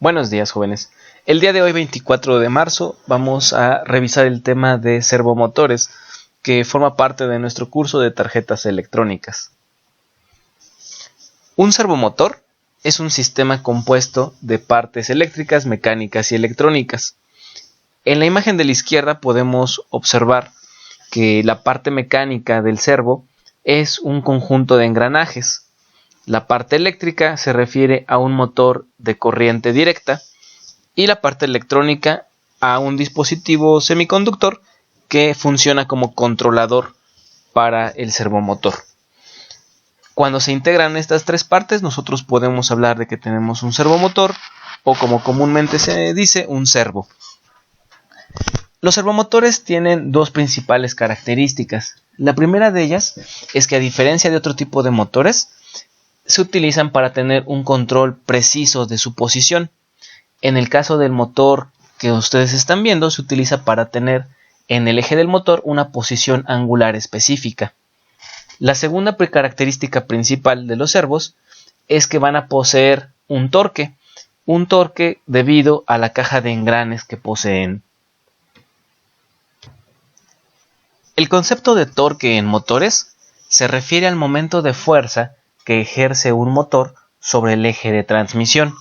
Buenos días, jóvenes. El día de hoy, 24 de marzo, vamos a revisar el tema de servomotores, que forma parte de nuestro curso de tarjetas electrónicas. Un servomotor es un sistema compuesto de partes eléctricas, mecánicas y electrónicas. En la imagen de la izquierda podemos observar que la parte mecánica del servo es un conjunto de engranajes. La parte eléctrica se refiere a un motor de corriente directa y la parte electrónica a un dispositivo semiconductor que funciona como controlador para el servomotor. Cuando se integran estas tres partes, nosotros podemos hablar de que tenemos un servomotor o, como comúnmente se dice, un servo. Los servomotores tienen dos principales características. La primera de ellas es que, a diferencia de otro tipo de motores, se utilizan para tener un control preciso de su posición. En el caso del motor que ustedes están viendo, se utiliza para tener en el eje del motor una posición angular específica. La segunda característica principal de los servos es que van a poseer un torque debido a la caja de engranes que poseen. El concepto de torque en motores se refiere al momento de fuerza que ejerce un motor sobre el eje de transmisión.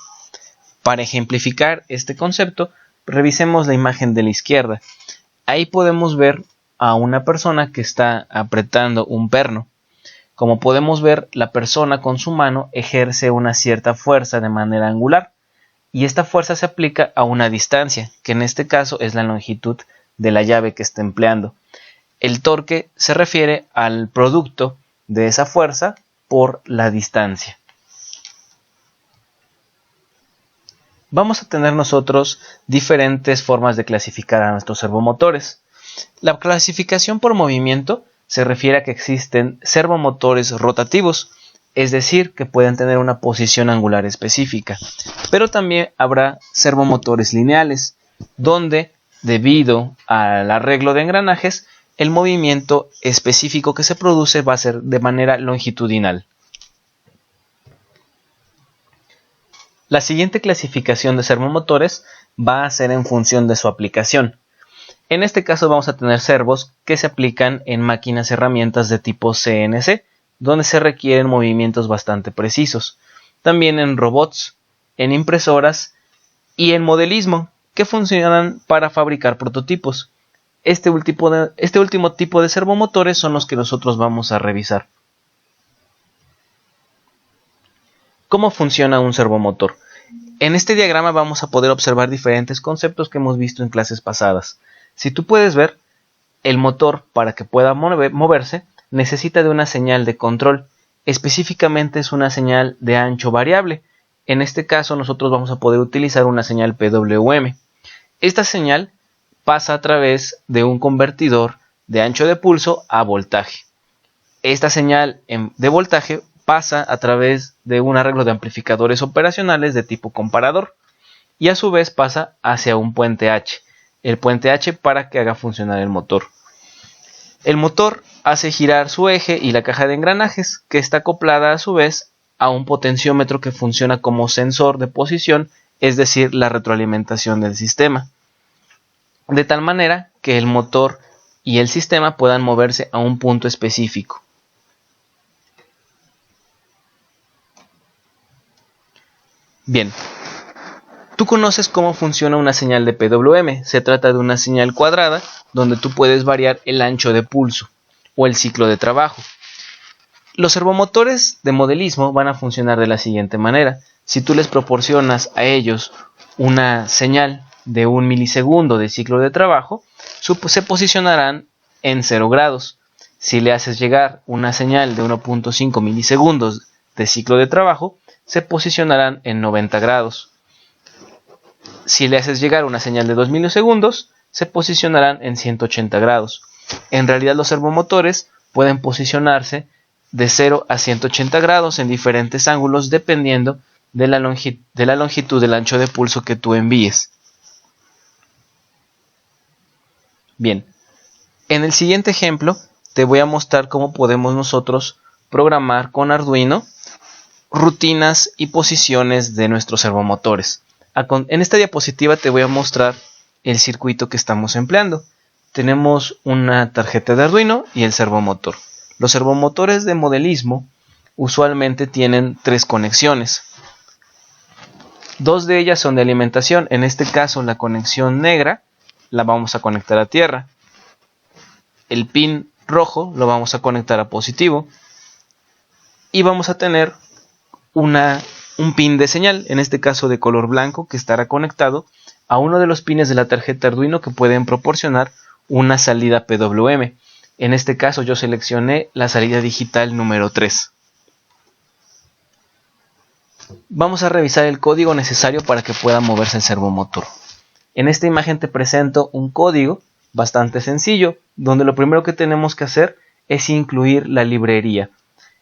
Para ejemplificar este concepto, revisemos la imagen de la izquierda. Ahí podemos ver a una persona que está apretando un perno. Como podemos ver, la persona con su mano ejerce una cierta fuerza de manera angular, y esta fuerza se aplica a una distancia, que en este caso es la longitud de la llave que está empleando. El torque se refiere al producto de esa fuerza por la distancia. Vamos a tener nosotros diferentes formas de clasificar a nuestros servomotores. La clasificación por movimiento se refiere a que existen servomotores rotativos, es decir, que pueden tener una posición angular específica, pero también habrá servomotores lineales, donde, debido al arreglo de engranajes, el movimiento específico que se produce va a ser de manera longitudinal. La siguiente clasificación de servomotores va a ser en función de su aplicación. En este caso vamos a tener servos que se aplican en máquinas herramientas de tipo CNC, donde se requieren movimientos bastante precisos. También en robots, en impresoras y en modelismo, que funcionan para fabricar prototipos. Este último tipo de servomotores son los que nosotros vamos a revisar. ¿Cómo funciona un servomotor? En este diagrama vamos a poder observar diferentes conceptos que hemos visto en clases pasadas. Si tú puedes ver, el motor, para que pueda moverse, necesita de una señal de control. Específicamente es una señal de ancho variable. En este caso nosotros vamos a poder utilizar una señal PWM. Esta señal pasa a través de un convertidor de ancho de pulso a voltaje. Esta señal de voltaje pasa a través de un arreglo de amplificadores operacionales de tipo comparador y a su vez pasa hacia un puente H, el puente H para que haga funcionar el motor. El motor hace girar su eje y la caja de engranajes, que está acoplada a su vez a un potenciómetro que funciona como sensor de posición, es decir, la retroalimentación del sistema, de tal manera que el motor y el sistema puedan moverse a un punto específico. Bien, tú conoces cómo funciona una señal de PWM. Se trata de una señal cuadrada donde tú puedes variar el ancho de pulso o el ciclo de trabajo. Los servomotores de modelismo van a funcionar de la siguiente manera. Si tú les proporcionas a ellos una señal de 1 milisegundo de ciclo de trabajo, se posicionarán en 0 grados. Si le haces llegar una señal de 1.5 milisegundos de ciclo de trabajo, se posicionarán en 90 grados. Si le haces llegar una señal de 2 milisegundos, se posicionarán en 180 grados. En realidad, los servomotores pueden posicionarse de 0 a 180 grados en diferentes ángulos dependiendo de la longitud del ancho de pulso que tú envíes. Bien, en el siguiente ejemplo te voy a mostrar cómo podemos nosotros programar con Arduino rutinas y posiciones de nuestros servomotores. En esta diapositiva te voy a mostrar el circuito que estamos empleando. Tenemos una tarjeta de Arduino y el servomotor. Los servomotores de modelismo usualmente tienen 3 conexiones. 2 de ellas son de alimentación. En este caso, la conexión negra la vamos a conectar a tierra. El pin rojo lo vamos a conectar a positivo. Y vamos a tener un pin de señal, en este caso de color blanco, que estará conectado a uno de los pines de la tarjeta Arduino que pueden proporcionar una salida PWM. En este caso yo seleccioné la salida digital número 3. Vamos a revisar el código necesario para que pueda moverse el servomotor. En esta imagen te presento un código bastante sencillo, donde lo primero que tenemos que hacer es incluir la librería.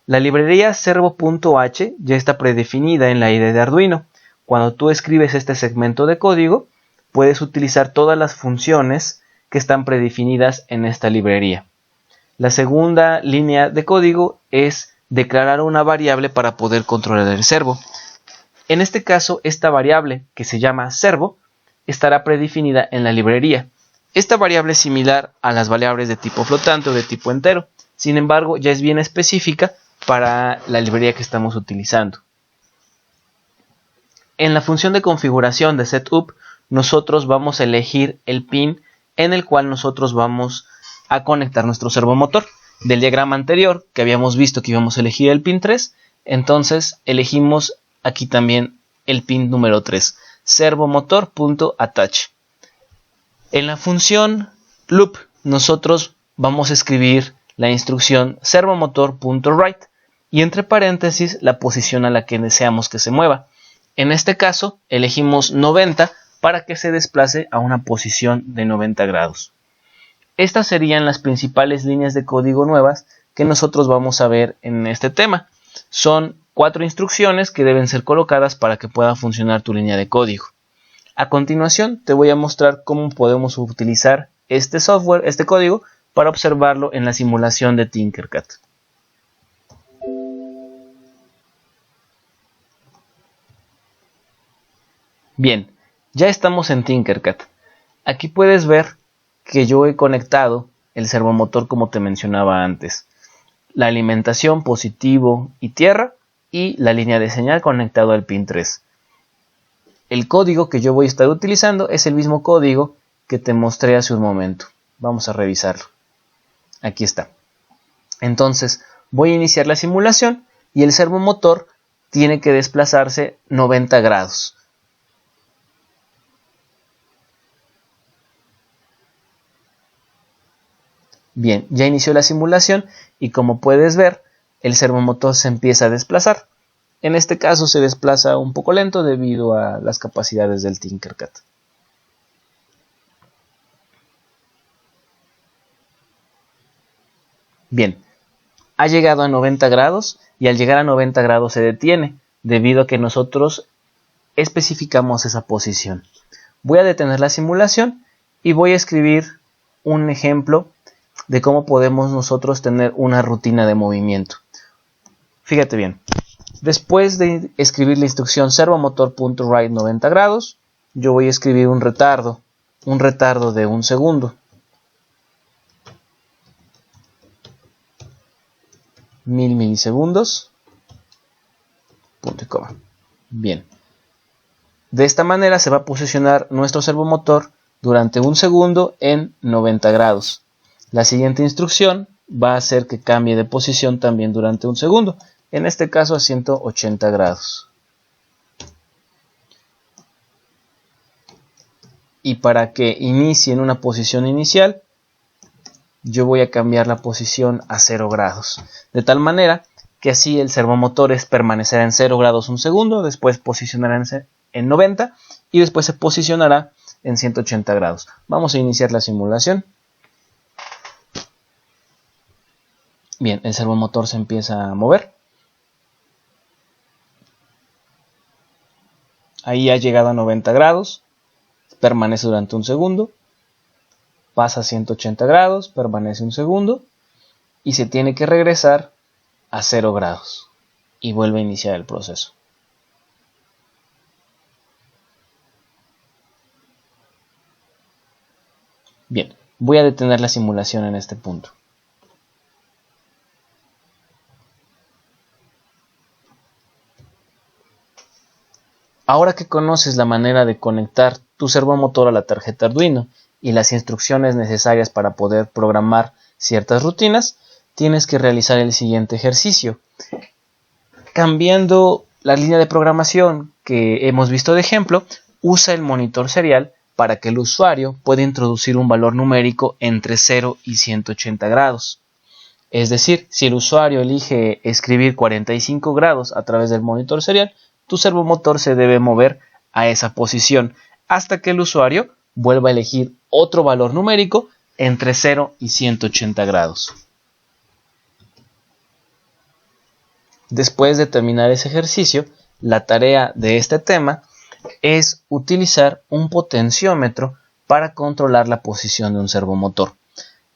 La librería servo.h ya está predefinida en la IDE de Arduino. Cuando tú escribes este segmento de código, puedes utilizar todas las funciones que están predefinidas en esta librería. La segunda línea de código es declarar una variable para poder controlar el servo. En este caso, esta variable, que se llama servo, estará predefinida en la librería. Esta variable es similar a las variables de tipo flotante o de tipo entero. Sin embargo, ya es bien específica para la librería que estamos utilizando. En la función de configuración de setup, nosotros vamos a elegir el pin en el cual nosotros vamos a conectar nuestro servomotor. Del diagrama anterior, que habíamos visto que íbamos a elegir el pin 3, entonces elegimos aquí también el pin número 3, servomotor.attach. En la función loop, nosotros vamos a escribir la instrucción servomotor.write y entre paréntesis la posición a la que deseamos que se mueva. En este caso, elegimos 90 para que se desplace a una posición de 90 grados. Estas serían las principales líneas de código nuevas que nosotros vamos a ver en este tema. Son 4 instrucciones que deben ser colocadas para que pueda funcionar tu línea de código. A continuación te voy a mostrar cómo podemos utilizar este software, este código, para observarlo en la simulación de Tinkercad. Bien, ya estamos en Tinkercad. Aquí puedes ver que yo he conectado el servomotor como te mencionaba antes. La alimentación positivo y tierra y la línea de señal conectado al pin 3. El código que yo voy a estar utilizando es el mismo código que te mostré hace un momento. Vamos a revisarlo. Aquí está. Entonces voy a iniciar la simulación y el servomotor tiene que desplazarse 90 grados. Bien, ya inició la simulación y como puedes ver, el servomotor se empieza a desplazar. En este caso se desplaza un poco lento debido a las capacidades del Tinkercad. Bien, ha llegado a 90 grados y al llegar a 90 grados se detiene debido a que nosotros especificamos esa posición. Voy a detener la simulación y voy a escribir un ejemplo de cómo podemos nosotros tener una rutina de movimiento. Fíjate bien, después de escribir la instrucción servomotor.write 90 grados, yo voy a escribir un retardo de 1 segundo. 1000 milisegundos, punto y coma. Bien, de esta manera se va a posicionar nuestro servomotor durante 1 segundo en 90 grados. La siguiente instrucción va a hacer que cambie de posición también durante 1 segundo, en este caso a 180 grados. Y para que inicie en una posición inicial, yo voy a cambiar la posición a 0 grados, de tal manera que así el servomotor permanecerá en 0 grados 1 segundo, después posicionará en 90 y después se posicionará en 180 grados. Vamos a iniciar la simulación. Bien, el servomotor se empieza a mover. Ahí ha llegado a 90 grados, permanece durante 1 segundo, pasa a 180 grados, permanece 1 segundo y se tiene que regresar a 0 grados y vuelve a iniciar el proceso. Bien, voy a detener la simulación en este punto. Ahora que conoces la manera de conectar tu servomotor a la tarjeta Arduino y las instrucciones necesarias para poder programar ciertas rutinas, tienes que realizar el siguiente ejercicio. Cambiando la línea de programación que hemos visto de ejemplo, usa el monitor serial para que el usuario pueda introducir un valor numérico entre 0 y 180 grados. Es decir, si el usuario elige escribir 45 grados a través del monitor serial, tu servomotor se debe mover a esa posición hasta que el usuario vuelva a elegir otro valor numérico entre 0 y 180 grados. Después de terminar ese ejercicio, la tarea de este tema es utilizar un potenciómetro para controlar la posición de un servomotor.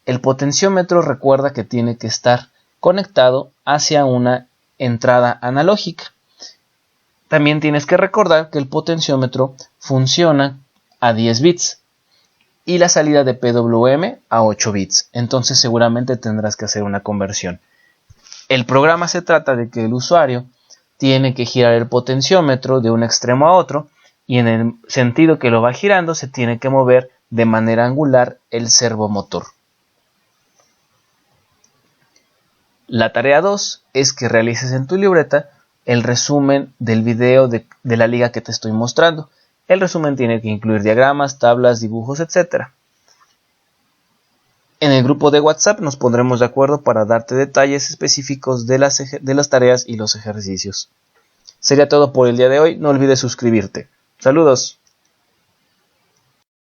El potenciómetro recuerda que tiene que estar conectado hacia una entrada analógica. También tienes que recordar que el potenciómetro funciona a 10 bits y la salida de PWM a 8 bits. Entonces seguramente tendrás que hacer una conversión. El programa se trata de que el usuario tiene que girar el potenciómetro de un extremo a otro y en el sentido que lo va girando se tiene que mover de manera angular el servomotor. La tarea 2 es que realices en tu libreta el resumen del video de la liga que te estoy mostrando. El resumen tiene que incluir diagramas, tablas, dibujos, etc. En el grupo de WhatsApp nos pondremos de acuerdo para darte detalles específicos de las tareas y los ejercicios. Sería todo por el día de hoy. No olvides suscribirte. Saludos.